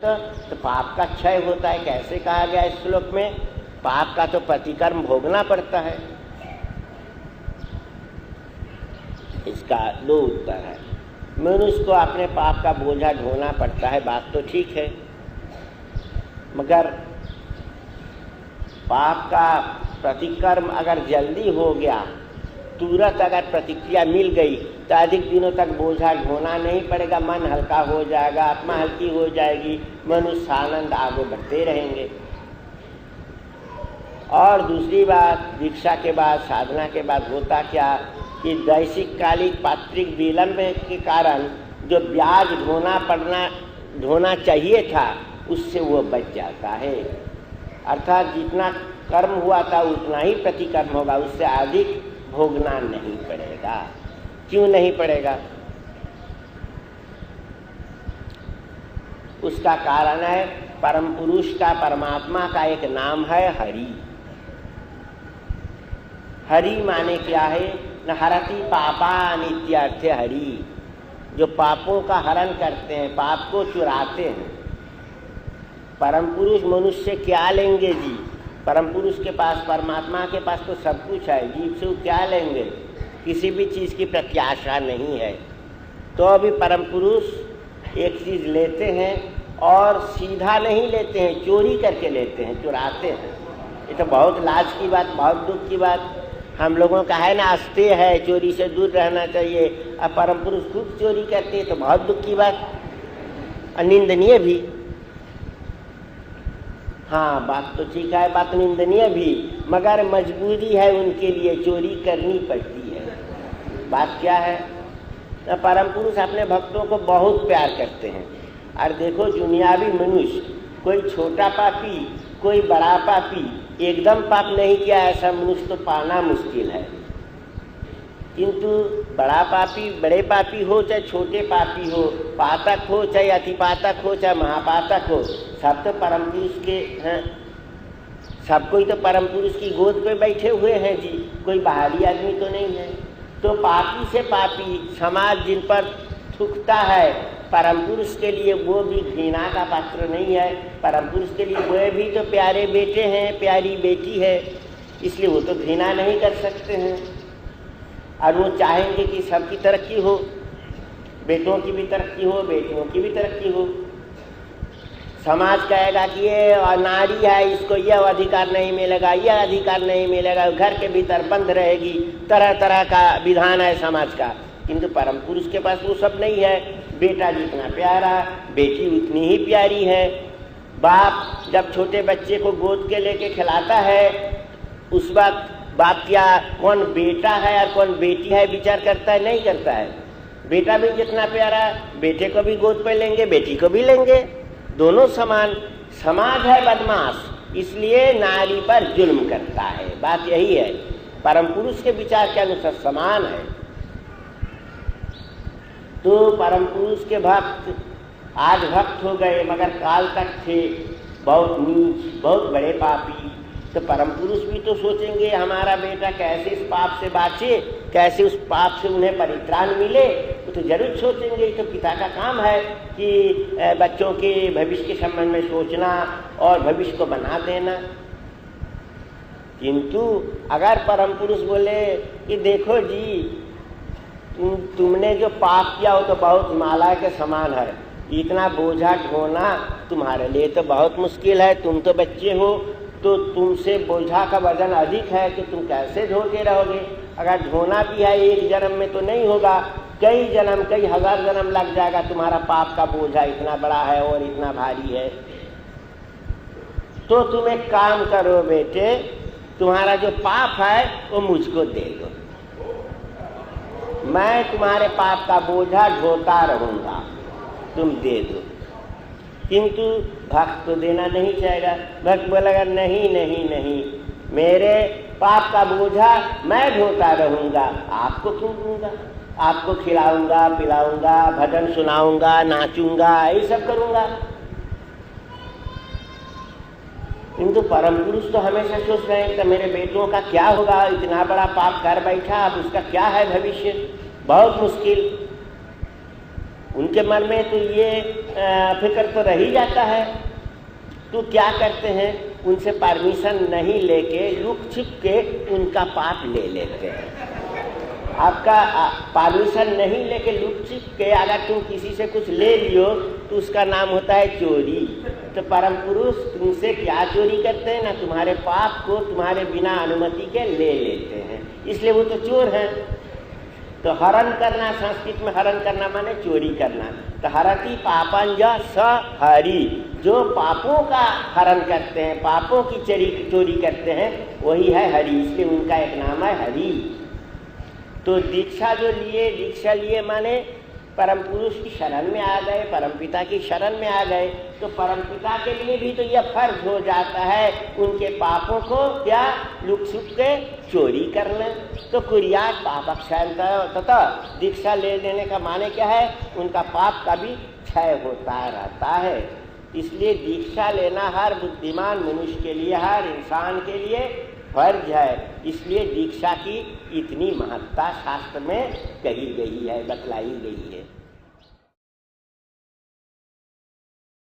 तो पाप का क्षय होता है। कैसे कहा गया इस श्लोक में? पाप का तो प्रतिकर्म भोगना पड़ता है। इसका दो उत्तर है। मनुष्य को अपने पाप का बोझा ढोना पड़ता है, बात तो ठीक है, मगर पाप का प्रतिकर्म अगर जल्दी हो गया, तुरंत अगर प्रतिक्रिया मिल गई तो अधिक दिनों तक बोझा ढोना नहीं पड़ेगा, मन हल्का हो जाएगा, आत्मा हल्की हो जाएगी, मनुष्य आनंद आगे बढ़ते रहेंगे। और दूसरी बात, दीक्षा के बाद, साधना के बाद होता क्या कि दैसिक कालिक पात्रिक विलंब के कारण जो ब्याज ढोना चाहिए था उससे वो बच जाता है। अर्थात जितना कर्म हुआ था उतना ही प्रतिकर्म होगा, उससे अधिक भोगना नहीं पड़ेगा। क्यों नहीं पड़ेगा? उसका कारण है परम पुरुष का, परमात्मा का एक नाम है हरि। हरि माने क्या है? न हरति पापा नित्यर्थ हरि, जो पापों का हरण करते हैं, पाप को चुराते हैं। परम पुरुष मनुष्य क्या लेंगे जी? परम पुरुष के पास, परमात्मा के पास तो सब कुछ है, जीव से क्या लेंगे? किसी भी चीज़ की प्रत्याशा नहीं है। तो अभी परम पुरुष एक चीज़ लेते हैं और सीधा नहीं लेते हैं, चोरी करके लेते हैं, चुराते हैं। ये तो बहुत लाज की बात, बहुत दुख की बात हम लोगों का है ना, आस्ते है, चोरी से दूर रहना चाहिए। अब परम पुरुष खुद चोरी करते हैं तो बहुत दुख की बात, अनिंदनीय भी। हाँ, बात तो ठीक है, बात निंदनीय भी, मगर मजबूरी है उनके लिए, चोरी करनी पड़ती है। बात क्या है? परम पुरुष अपने भक्तों को बहुत प्यार करते हैं। और देखो, दुनियावी मनुष्य, कोई छोटा पापी, कोई बड़ा पापी, एकदम पाप नहीं किया ऐसा मनुष्य तो पाना मुश्किल है। किंतु बड़ा पापी, बड़े पापी हो चाहे छोटे पापी हो, पातक हो चाहे अतिपातक हो चाहे महापातक हो, सब तो परम पुरुष के हैं। सब कोई तो परम पुरुष की गोद पे बैठे हुए हैं जी, कोई बाहरी आदमी तो नहीं है। तो पापी से पापी समाज जिन पर थूकता है, परम पुरुष के लिए वो भी घृणा का पात्र नहीं है। परम पुरुष के लिए वो भी तो प्यारे बेटे हैं, प्यारी बेटी है, इसलिए वो तो घृणा नहीं कर सकते हैं। और वो चाहेंगे कि सबकी तरक्की हो, बेटों की भी तरक्की हो, बेटियों की भी तरक्की हो। समाज कहेगा कि ये नारी है, इसको यह अधिकार नहीं मिलेगा, यह अधिकार नहीं मिलेगा, घर के भीतर बंद रहेगी, तरह तरह का विधान है समाज का। किंतु परम पुरुष के पास वो सब नहीं है। बेटा जितना प्यारा, बेटी उतनी ही प्यारी है। बाप जब छोटे बच्चे को गोद के लेके खिलाता है, उस वक्त बाप क्या कौन बेटा है और कौन बेटी है विचार करता है? नहीं करता है। बेटा भी जितना प्यारा, बेटे को भी गोद पे लेंगे, बेटी को भी लेंगे, दोनों समान। समाज है बदमाश, इसलिए नारी पर जुल्म करता है। बात यही है, परम पुरुष के विचार के अनुसार समान है। तो परम पुरुष के भक्त आज भक्त हो गए, मगर काल तक थे बहुत नीच, बहुत बड़े पापी। तो परम पुरुष भी तो सोचेंगे हमारा बेटा कैसे इस पाप से बाँचे, कैसे उस पाप से उन्हें परित्राण मिले, वो तो जरूर सोचेंगे। तो पिता का काम है कि बच्चों के भविष्य के संबंध में सोचना और भविष्य को बना देना। किंतु अगर परम पुरुष बोले कि देखो जी, तुमने जो पाप किया वो तो बहुत हिमालय के समान है, इतना बोझा ढोना तुम्हारे लिए तो बहुत मुश्किल है, तुम तो बच्चे हो, तो तुमसे बोझा का वजन अधिक है कि तुम कैसे ढोते रहोगे? अगर ढोना भी है एक जन्म में तो नहीं होगा, कई जन्म, कई हजार जन्म लग जाएगा। तुम्हारा पाप का बोझा इतना बड़ा है और इतना भारी है। तो तुम एक काम करो बेटे, तुम्हारा जो पाप है वो मुझको दे दो, मैं तुम्हारे पाप का बोझा ढोता रहूंगा, तुम दे दो। किंतु भक्त तो देना नहीं चाहेगा। भक्त बोलेगा नहीं नहीं नहीं, मेरे पाप का बोझा मैं ढोता रहूंगा, आपको क्यों दूंगा? आपको खिलाऊंगा, पिलाऊंगा, भजन सुनाऊंगा, नाचूंगा, यही सब करूंगा। किंतु परम पुरुष तो हमेशा सोच रहे हैं कि मेरे बेटों का क्या होगा, इतना बड़ा पाप कर बैठा, अब उसका क्या है भविष्य, बहुत मुश्किल। उनके मन में तो ये फिक्र तो रह ही जाता है। तो क्या करते हैं, उनसे परमिशन नहीं लेके लुक छिप के उनका पाप ले लेते हैं। आपका परमिशन नहीं लेके लुक छिप के अगर तुम किसी से कुछ ले लियो तो उसका नाम होता है चोरी। तो परम पुरुष तुमसे क्या चोरी करते हैं ना, तुम्हारे पाप को तुम्हारे बिना अनुमति के ले लेते हैं, इसलिए वो तो चोर हैं। तो हरण करना, संस्कृत में हरण करना माने चोरी करना। तो हरति पापंज स हरि, जो पापों का हरण करते हैं, पापों की चोरी करते हैं, वही है हरि, इसलिए उनका एक नाम है हरि। तो दीक्षा जो लिए, दीक्षा लिए माने परम पुरुष की शरण में आ गए, परमपिता की शरण में आ गए। तो परमपिता के लिए भी तो यह फर्ज हो जाता है उनके पापों को क्या लुक छुप के चोरी करना। तो कुरियात पापक्षय तथा दीक्षा ले लेने का माने क्या है, उनका पाप का भी क्षय होता रहता है। इसलिए दीक्षा लेना हर बुद्धिमान मनुष्य के लिए, हर इंसान के लिए फर्ज है। इसलिए दीक्षा की इतनी महत्ता शास्त्र में कही गई है, बतलाई गई है।